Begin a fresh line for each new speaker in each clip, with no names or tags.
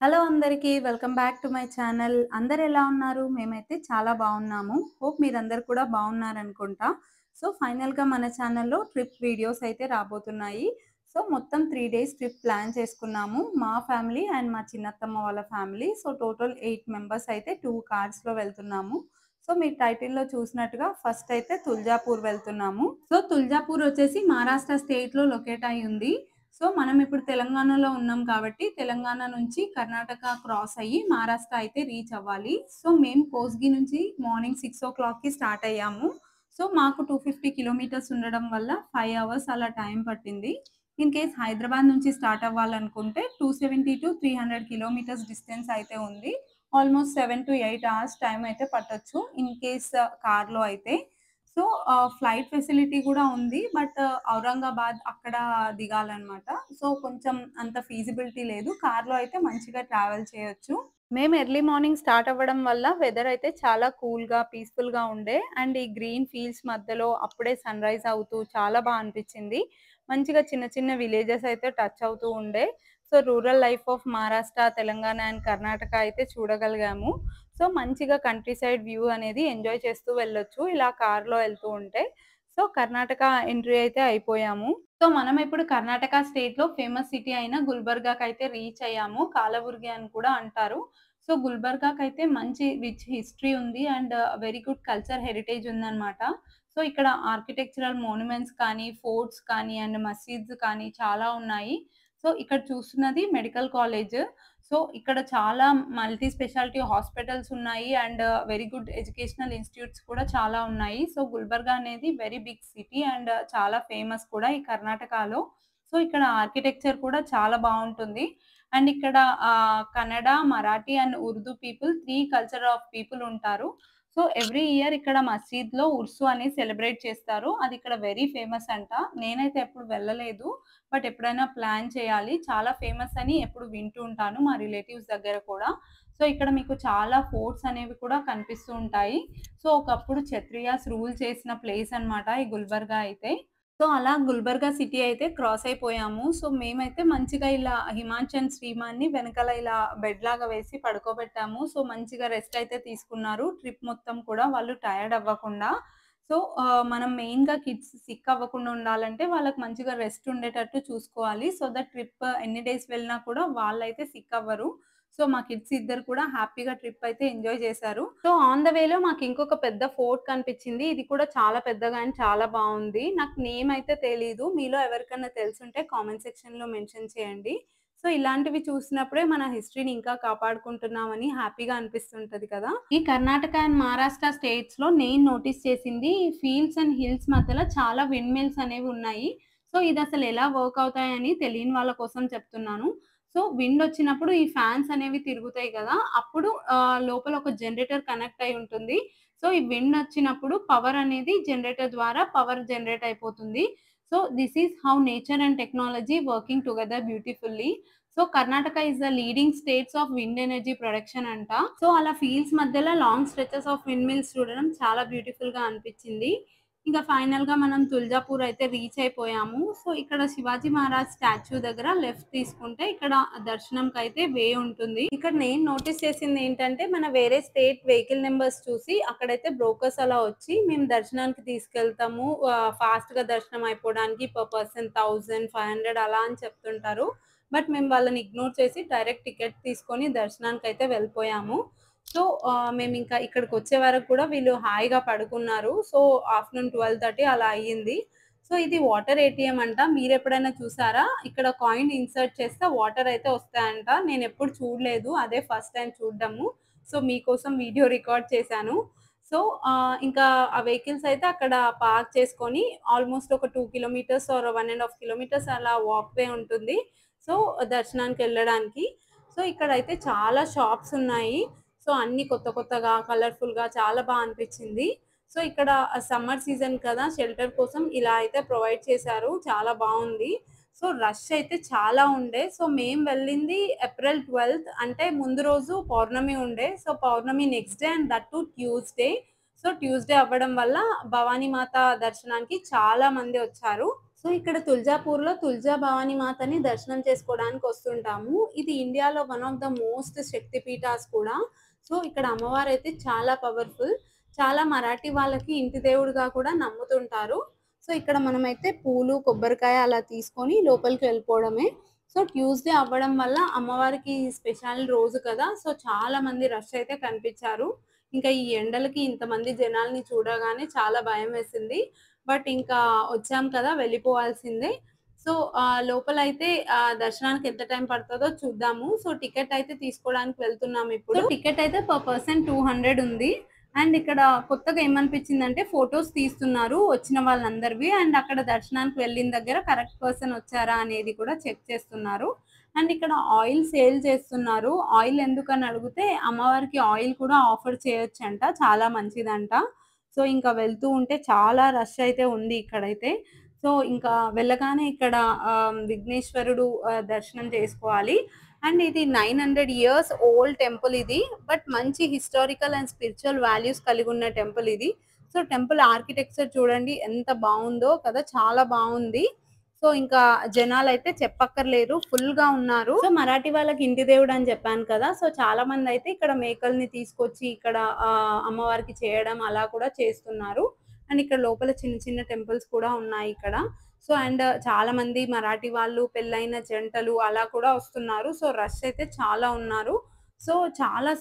Hello అందరికీ. Welcome back to my channel. అందరూ ఎలా ఉన్నారు? మేమైతే చాలా బాగున్నాము. హోప్ మీరందరూ కూడా బాగున్నారనుకుంటా. సో, ఫైనల్‌గా మన ఛానల్‌లో ట్రిప్ వీడియోస్ అయితే రాబోతున్నాయి. సో, మొత్తం 3 డేస్ ట్రిప్ ప్లాన్ చేసుకున్నాము. మా ఫ్యామిలీ అండ్ మా చిన్నత్తమ్మ వాళ్ళ ఫ్యామిలీ. సో, టోటల్ 8 మెంబర్స్ అయితే 2 కార్స్‌లో వెళ్తున్నాము. సో, మీరు టైటిల్‌లో చూసినట్టుగా ఫస్ట్ అయితే తుల్జాపూర్ వెళ్తున్నాము. సో, తుల్జాపూర్ వచ్చేసి మహారాష్ట్ర స్టేట్‌లో లొకేట్ అయ్యి ఉంది. సో, మనం ఇప్పుడు తెలంగాణలో ఉన్నాం కాబట్టి, తెలంగాణ నుంచి కర్ణాటక క్రాస్ అయ్యి మహారాష్ట్ర అయితే రీచ్ అవ్వాలి. సో, మేము కోస్గి నుంచి మార్నింగ్ 6:00కి స్టార్ట్ అయ్యాము. సో, మాకు 250 కిలోమీటర్స్ ఉండడం వల్ల 5 అవర్స్ అలా టైం పట్టింది. ఇన్ కేస్ హైదరాబాద్ నుంచి స్టార్ట్ అవ్వాలనుకుంటే 270-300 కిలోమీటర్స్ డిస్టెన్స్ అయితే ఉంది. ఆల్‌మోస్ట్ 7-8 అవర్స్ టైం అయితే పట్టొచ్చు. ఇన్ కేస్ కార్‌లో అయితే. సో, ఫ్లైట్ ఫెసిలిటీ గూడా ఉంది. బట్ ఔరంగాబాద్ అక్కడ దిగాలనమాట. సో, కొంచెం అంత ఫీజిబిలిటీ లేదు. కార్‌లో అయితే మంచిగా ట్రావెల్ చేయొచ్చు. మేము ఎర్లీ మార్నింగ్ స్టార్ట్ అవ్వడం వల్ల వెదర్ అయితే చాలా కూల్‌గా, పీస్‌ఫుల్‌గా ఉండే. అండ్ ఈ గ్రీన్ ఫీల్డ్స్ మధ్యలో అప్పుడే సన్‌రైజ్ అవుతూ చాలా అనిపిచ్చింది. మంచిగా చిన్న చిన్న విలేజెస్ అయితే టచ్ అవుతూ ఉండే. So, rural life of Maharashtra, Telangana and Karnataka అయితే చూడగలిగాము. సో, మంచిగా కంట్రీ సైడ్ వ్యూ అనేది ఎంజాయ్ చేస్తూ వెళ్ళొచ్చు. ఇలా కార్‌లో ఎళ్తూ ఉంటే. సో, కర్ణాటక ఎంట్రీ అయితే అయిపోయాము. సో, మనం ఇప్పుడు కర్ణాటక స్టేట్‌లో ఫేమస్ సిటీ అయిన గుల్బర్గాకైతే రీచ్ అయ్యాము. కాలబుర్గి అని కూడా అంటారు. సో, గుల్బర్గాకైతే మంచి రిచ్ హిస్టరీ ఉంది. And very good culture heritage ఉందన్నమాట. సో, ఇక్కడ ఆర్కిటెక్చరల్ మోన్యుమెంట్స్ కానీ, ఫోర్ట్స్ కానీ అండ్ మసీద్స్ కానీ చాలా ఉన్నాయి. సో, ఇక్కడ చూస్తున్నది మెడికల్ కాలేజ్. సో, ఇక్కడ చాలా మల్టీ స్పెషాలిటీ హాస్పిటల్స్ ఉన్నాయి. And very good educational institutes కూడా చాలా ఉన్నాయి. సో, గుల్బర్గా అనేది వెరీ బిగ్ సిటీ అండ్ చాలా ఫేమస్ కూడా ఈ కర్ణాటకలో. సో, ఇక్కడ ఆర్కిటెక్చర్ కూడా చాలా బావుంటుంది. అండ్ ఇక్కడ Kannada, Marathi and Urdu people 3 culture of people ఉంటారు. సో, ఎవ్రీ ఇయర్ ఇక్కడ మసీద్‌లో ఉర్సు అనేది సెలబ్రేట్ చేస్తారు. అది ఇక్కడ వెరీ ఫేమస్ అంట. నేనైతే ఎప్పుడు వెళ్ళలేదు. బట్ ఎప్పుడైనా ప్లాన్ చేయాలి. చాలా ఫేమస్ అని ఎప్పుడు వింటూ ఉంటాను మా రిలేటివ్స్ దగ్గర కూడా. సో, ఇక్కడ మీకు చాలా ఫోర్ట్స్ అనేవి కూడా కనిపిస్తూ ఉంటాయి. సో, ఒకప్పుడు క్షత్రియాస్ రూల్ చేసిన ప్లేస్ అన్నమాట ఈ గుల్బర్గా అయితే. సో, అలా గుల్బర్గా సిటీ అయితే క్రాస్ అయిపోయాము. సో, మేమైతే మంచిగా ఇలా హిమాచల్ శ్రీమాన్‌ని వెనకాల ఇలా బెడ్‌లాగా వేసి పడుకోబెట్టాము. సో, మంచిగా రెస్ట్ అయితే తీసుకున్నారు. ట్రిప్ మొత్తం కూడా వాళ్ళు టైర్డ్ అవ్వకుండా. సో, మనం మెయిన్‌గా కిడ్స్ సిక్ అవ్వకుండా ఉండాలంటే వాళ్ళకి మంచిగా రెస్ట్ ఉండేటట్టు చూసుకోవాలి. సో దట్ ట్రిప్ ఎన్ని డేస్ వెళ్ళినా కూడా వాళ్ళైతే సిక్ అవ్వరు. సో, మా కిడ్స్ ఇద్దరు కూడా హ్యాపీగా ట్రిప్ అయితే ఎంజాయ్ చేశారు. సో, ఆన్ ద వేలో మాకు ఇంకొక పెద్ద ఫోర్ట్ కనిపించింది. ఇది కూడా చాలా పెద్దగా అండ్ చాలా బావుంది. నాకు నేమ్ అయితే తెలీదు. మీలో ఎవరికన్నా తెలిసుంటే కామెంట్ సెక్షన్‌లో మెన్షన్ చేయండి. సో, ఇలాంటివి చూసినప్పుడే మన హిస్టరీని ఇంకా కాపాడుకుంటున్నామని హ్యాపీగా అనిపిస్తుంటది కదా! ఈ కర్ణాటక అండ్ మహారాష్ట్ర స్టేట్స్‌లో నేను నోటీస్ చేసింది ఫీల్డ్స్ అండ్ హిల్స్ మధ్యలో చాలా విండ్ మిల్స్ అనేవి ఉన్నాయి. సో, ఇదసలు ఎలా వర్క్ అవుతాయని తెలియని వాళ్ళ కోసం చెప్తున్నాను. సో, విండ్ వచ్చినప్పుడు ఈ ఫ్యాన్స్ అనేవి తిరుగుతాయి గదా! అప్పుడు లోపల ఒక జనరేటర్ కనెక్ట్ అయి ఉంటుంది. సో, ఈ విండ్ వచ్చినప్పుడు పవర్ అనేది జనరేటర్ ద్వారా పవర్ జనరేట్ అయిపోతుంది. So, this is how nature and technology working together beautifully. So, Karnataka is the leading states of wind energy production అంట. సో, అలా ఫీల్డ్స్ మధ్యలో long stretches of windmills చూడడం చాలా బ్యూటిఫుల్‌గా అనిపించింది. ఇంక ఫైనల్‌గా మనం తుల్జాపూర్ అయితే రీచ్ అయిపోయాము. సో, ఇక్కడ శివాజీ మహారాజ్ స్టాచ్యూ దగ్గర లెఫ్ట్ తీసుకుంటే ఇక్కడ దర్శనంకైతే వే ఉంటుంది. ఇక్కడ నేను నోటీస్ చేసిందేంటంటే, మన వేరే స్టేట్ వెహికల్ నంబర్స్ చూసి అక్కడైతే బ్రోకర్స్ అలా వచ్చి మేము దర్శనానికి తీసుకెళ్తాము. ఫాస్ట్‌గా దర్శనం అయిపోవడానికి పర్ పర్సన్ 1000, 500 అలా అని చెప్తుంటారు. బట్ మేము వాళ్ళని ఇగ్నోర్ చేసి డైరెక్ట్ టికెట్ తీసుకొని దర్శనానికైతే వెళ్ళిపోయాము. సో, మేమింకా ఇక్కడికొచ్చే వరకు కూడా వీళ్ళు హాయిగా పడుకున్నారు. సో, ఆఫ్టర్‌నూన్ 12:30 అలా అయ్యింది. సో, ఇది వాటర్ ఏటీఎం అంట. మీరెప్పుడైనా చూసారా? ఇక్కడ కాయిన్ ఇన్సర్ట్ చేస్తే వాటర్ అయితే వస్తాయంట. నేనెప్పుడు చూడలేదు. అదే ఫస్ట్ టైమ్ చూడడము. సో, మీకోసం వీడియో రికార్డ్ చేశాను. సో, ఇంకా ఆ వెహికల్స్ అయితే అక్కడ పార్క్ చేసుకొని ఆల్‌మోస్ట్ ఒక 2 కిలోమీటర్స్ ఆర్ 1 ½ కిలోమీటర్స్ అలా వాక్ వే ఉంటుంది. సో, దర్శనానికెళ్ళడానికి. సో, ఇక్కడైతే చాలా షాప్స్ ఉన్నాయి. సో, అన్నీ కొత్త కొత్తగా, కలర్‌ఫుల్‌గా చాలా అనిపిచ్చింది. సో, ఇక్కడ సమ్మర్ సీజన్ కదా! షెల్టర్ కోసం ఇలా అయితే ప్రొవైడ్ చేశారు. చాలా బావుంది. సో, రష్ అయితే చాలా ఉండే. సో, మేము వెళ్ళింది ఏప్రిల్ 12థ్ అంటే ముందు రోజు పౌర్ణమి ఉండే. సో, పౌర్ణమి next day and that too Tuesday. So, Tuesday అవ్వడం వల్ల భవానీ మాత దర్శనానికి చాలా మంది వచ్చారు. సో, సో ఇక్కడ తుల్జాపూర్‌లో తుల్జా భవానీ మాతని దర్శనం చేసుకోవడానికి వస్తుంటాము. ఇది ఇండియాలో వన్ ఆఫ్ ద మోస్ట్ శక్తి పీఠాస్ కూడా. సో ఇక్కడ అమ్మవారైతే చాలా పవర్‌ఫుల్. చాలా మరాఠీ వాళ్ళకి ఇంటి దేవుడుగా కూడా నమ్ముతుంటారు. సో ఇక్కడ మనమైతే పూలు, కొబ్బరికాయ అలా తీసుకొని లోపలికి వెళ్ళిపోవడమే. సో ట్యూస్‌డే అవ్వడం వల్ల అమ్మవారికి స్పెషల్ రోజు కదా! సో చాలా మంది రష్ అయితే కనిపించారు. ఇంకా ఈ ఎండలకి ఇంతమంది జనాల్ని చూడగానే చాలా భయమేసింది. బట్ ఇంకా వచ్చాం కదా! వెళ్ళిపోవాల్సిందే. సో, లోపలైతే దర్శనానికి ఎంత టైం పడతదో చూద్దాము. సో, టికెట్ అయితే తీసుకోవడానికి వెళ్తున్నామిప్పుడు. సో, టికెట్ అయితే పర్ పర్సన్ 200 ఉంది. అండ్ ఇక్కడ కొత్తగా ఏమనిపించిందంటే ఫోటోస్ తీస్తున్నారు వచ్చిన వాళ్ళందరివి. అండ్ అక్కడ దర్శనానికి వెళ్ళిన దగ్గర కరెక్ట్ పర్సన్ వచ్చారా అనేది కూడా చెక్ చేస్తున్నారు. అండ్ ఇక్కడ ఆయిల్ సేల్ చేస్తున్నారు. ఆయిల్ ఎందుకని అడిగితే అమ్మవారికి ఆయిల్ కూడా ఆఫర్ చేయొచ్చంట. చాలా మంచిదంట. సో, ఇంకా వెళ్తూ ఉంటే చాలా రష్ అయితే ఉంది ఇక్కడైతే. సో, ఇంకా వెళ్ళగానే ఇక్కడ విఘ్నేశ్వరుడు దర్శనం చేసుకోవాలి. అండ్ ఇది 900 ఇయర్స్ ఓల్డ్ టెంపుల్ ఇది. బట్ మంచి హిస్టారికల్ అండ్ స్పిరిచువల్ వాల్యూస్ కలిగున్న టెంపుల్ ఇది. సో, టెంపుల్ ఆర్కిటెక్చర్ చూడండి ఎంత బావుందో కదా! చాలా బావుంది. సో, ఇంకా జనాలైతే చెప్పక్కర్లేదు. ఫుల్‌గా ఉన్నారు. సో, మరాఠీ వాళ్ళకి ఇంటి దేవుడు అని చెప్పాను కదా! సో, చాలా మందైతే ఇక్కడ మేకల్ని తీసుకొచ్చి ఇక్కడ అమ్మవారికి చేయడం అలా కూడా చేస్తున్నారు. అండ్ ఇక్కడ లోపల చిన్న చిన్న టెంపుల్స్ కూడా ఉన్నాయి ఇక్కడ. సో, అండ్ చాలా మంది మరాఠీ వాళ్ళు, పెళ్ళైన జంటలు అలా కూడా వస్తున్నారు. సో, రష్ అయితే చాలా ఉన్నారు. సో, చాలా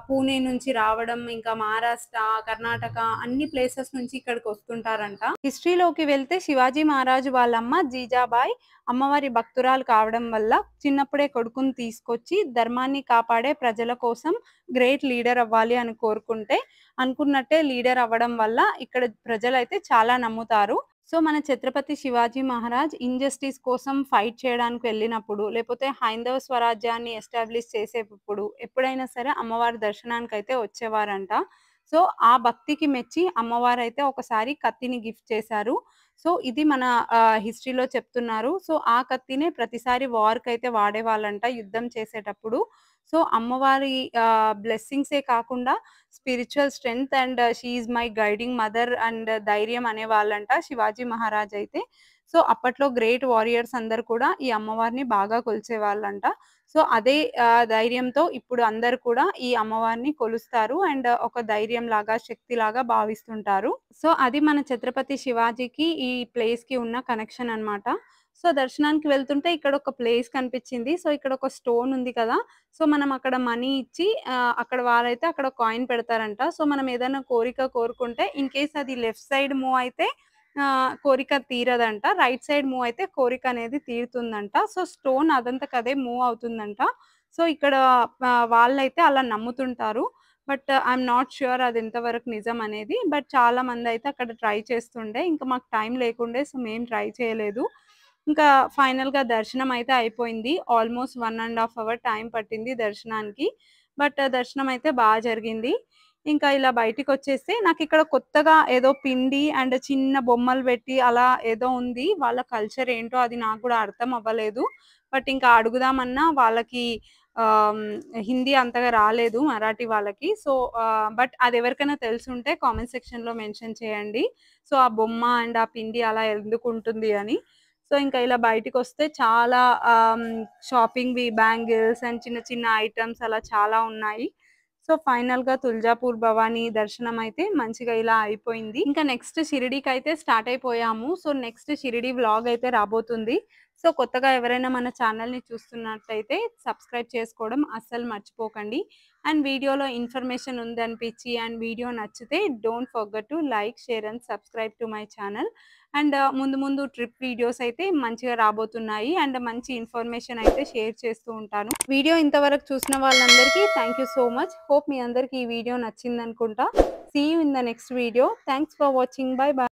పూణే నుంచి రావడం, ఇంకా మహారాష్ట్ర, కర్ణాటక అన్ని ప్లేసెస్ నుంచి ఇక్కడికొస్తుంటారంట. హిస్టరీలోకి వెళ్తే శివాజీ మహారాజు వాళ్ళమ్మ జీజాబాయి అమ్మవారి భక్తురాలు కావడం వల్ల చిన్నప్పుడే కొడుకుని తీసుకొచ్చి ధర్మాన్ని కాపాడే ప్రజల కోసం గ్రేట్ లీడర్ అవ్వాలి అని కోరుకుంటే అనుకున్నట్టే లీడర్ అవ్వడం వల్ల ఇక్కడ ప్రజలైతే చాలా నమ్ముతారు. సో, మన ఛత్రపతి శివాజీ మహారాజ్ ఇన్‌జస్టిస్ కోసం ఫైట్ చేయడానికి వెళ్ళినప్పుడు, లేపోతే హైందవ స్వరాజ్యాన్ని ఎస్టాబ్లిష్ చేసేటప్పుడు ఎప్పుడైనా సరే అమ్మవారి దర్శనానికైతే వచ్చేవారంట. సో, ఆ భక్తికి మెచ్చి అమ్మవారైతే ఒకసారి కత్తిని గిఫ్ట్ చేశారు. సో, ఇది మన హిస్టరీలో చెప్తున్నారు. సో, ఆ కత్తినే ప్రతిసారి వార్‌కైతే వాడేవాళ్ళంట యుద్ధం చేసేటప్పుడు. సో, అమ్మవారి బ్లెస్సింగ్సే కాకుండా spiritual strength and she is my guiding mother and ధైర్యం అనేవాళ్ళంట శివాజీ మహారాజ్ అయితే. సో, అప్పట్లో గ్రేట్ వారియర్స్ అందరూ కూడా ఈ అమ్మవారిని బాగా కొలిచేవాళ్ళంట. సో, అదే ధైర్యంతో ఇప్పుడు అందరూ కూడా ఈ అమ్మవారిని కొలుస్తారు. అండ్ ఒక ధైర్యంలాగా, శక్తిలాగా భావిస్తుంటారు. సో, అది మన ఛత్రపతి శివాజీకి ఈ ప్లేస్‌కి ఉన్న కనెక్షన్ అన్నమాట. సో, దర్శనానికి వెళ్తుంటే ఇక్కడ ఒక ప్లేస్ కనిపించింది. సో, ఇక్కడ ఒక స్టోన్ ఉంది కదా! సో, మనం అక్కడ మనీ ఇచ్చి అక్కడ వారైతే అక్కడ కాయిన్ పెడతారంట. సో, మనం ఏదైనా కోరిక కోరుకుంటే ఇన్ కేస్ అది లెఫ్ట్ సైడ్ మూవ్ అయితే కోరిక తీరదంట. రైట్ సైడ్ మూవ్ అయితే కోరిక అనేది తీరుతుందంట. సో, స్టోన్ అదంతకదే మూవ్ అవుతుందంట. సో, ఇక్కడ వాళ్ళైతే అలా నమ్ముతుంటారు. బట్ ఐయామ్ నాట్ ష్యూర్ అది ఎంతవరకు నిజం అనేది. బట్ చాలా మందైతే అక్కడ ట్రై చేస్తుండే. ఇంకా మాకు టైం లేకుండే సో, మేము ట్రై చేయలేదు. ఇంకా ఫైనల్‌గా దర్శనం అయితే అయిపోయింది. ఆల్‌మోస్ట్ 1 ½ అవర్ టైం పట్టింది దర్శనానికి. బట్ దర్శనం అయితే జరిగింది. ఇంకా ఇలా బయటికొచ్చేస్తే నాకిక్కడ కొత్తగా ఏదో పిండి అండ్ చిన్న బొమ్మలు పెట్టి అలా ఏదో ఉంది. వాళ్ళ కల్చర్ ఏంటో అది నాకు కూడా అర్థం అవ్వలేదు. బట్ ఇంకా అడుగుదామన్నా వాళ్ళకి ఆహ్, హిందీ అంతగా రాలేదు మరాఠీ వాళ్ళకి. సో, బట్ అది ఎవరికైనా తెలిసుంటే కామెంట్ సెక్షన్‌లో మెన్షన్ చేయండి. సో, ఆ బొమ్మ అండ్ ఆ పిండి అలా ఎందుకుంటుంది అని. సో, ఇంకా ఇలా బయటికొస్తే చాలా షాపింగ్‌వి బ్యాంగిల్స్ అండ్ చిన్న చిన్న ఐటెమ్స్ అలా చాలా ఉన్నాయి. సో, ఫైనల్‌గా తుల్జాపూర్ భవానీ దర్శనం అయితే మంచిగా ఇలా అయిపోయింది. ఇంకా నెక్స్ట్ షిరిడీకైతే స్టార్ట్ అయిపోయాము. సో, నెక్స్ట్ షిరిడీ వ్లాగ్ అయితే రాబోతుంది. సో, కొత్తగా ఎవరైనా మన ఛానల్‌ని చూస్తున్నట్టయితే సబ్స్క్రైబ్ చేసుకోవడం అస్సలు మర్చిపోకండి. అండ్ వీడియోలో ఇన్ఫర్మేషన్ ఉందనిపించి అండ్ వీడియో నచ్చితే don't forget to like, share and subscribe to my channel. And ముందు ముందు ట్రిప్ వీడియోస్ అయితే మంచిగా రాబోతున్నాయి. అండ్ మంచి ఇన్ఫర్మేషన్ అయితే షేర్ చేస్తూ ఉంటాను. వీడియో ఇంతవరకు చూసిన వాళ్ళందరికీ thank you so much. Hope మీ అందరికీ ఈ వీడియో నచ్చిందనుకుంటా. See you in the next video. Thanks for watching. Bye by.